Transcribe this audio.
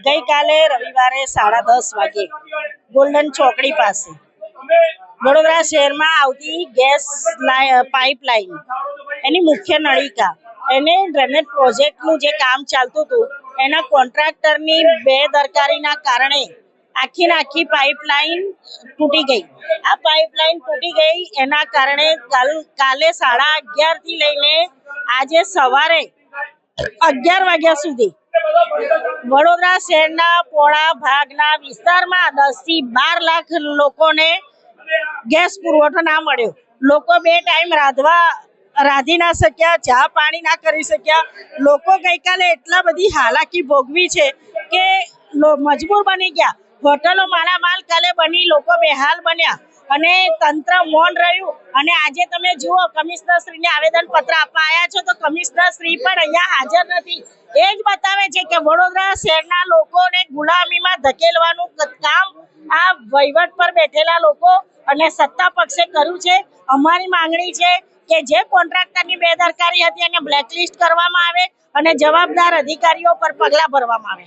ગઈકાલે રવિવારે 10:30 વાગે ગોલ્ડન ચોકડી પાસે વડોદરા શહેરમાં આવતી ગેસ પાઇપલાઇન એની મુખ્ય નળિકા એને ડ્રેનેજ પ્રોજેક્ટનું જે કામ ચાલતું હતું એના કોન્ટ્રાક્ટરની બેદરકારીના કારણે આખી પાઇપલાઇન તૂટી ગઈ. આ પાઇપલાઇન તૂટી ગઈ એના કારણે કાલે 11:30 થી લઈને આજે સવારે 11 વાગ્યા સુધી વડોદરા શહેરના પોણા ભાગના વિસ્તારમાં 10 થી 12 લાખ લોકોને ગેસ પુરવઠો ના મળ્યો. લોકો 2 ટાઈમ રાંધી ના શક્યા, ચા પાણી ના કરી શક્યા. લોકો ગઈકાલે એટલા બધી હાલાકી ભોગવી છે કે મજબૂર બની ગયા. હોટલો માલામાલ કાલે બની, લોકો બેહાલ બન્યા અને તંત્ર મૌન રહ્યું. અને આજે તમે જુઓ, કમિશનર શ્રીને આવેદન પત્ર આપવા આવ્યા છો તો કમિશનર શ્રી પણ અહીંયા હાજર નથી. એ જ બતાવે છે કે વડોદરા શહેરના લોકોને ગુલામીમાં ધકેલવાનું કામ આ વહીવટ પર બેઠેલા લોકો અને સત્તા પક્ષે કર્યું છે. અમારી માંગણી છે કે જે કોન્ટ્રાક્ટરની બેદરકારી હતી એને બ્લેકલિસ્ટ કરવામાં આવે અને જવાબદાર અધિકારીઓ પર પગલાં ભરવામાં આવે.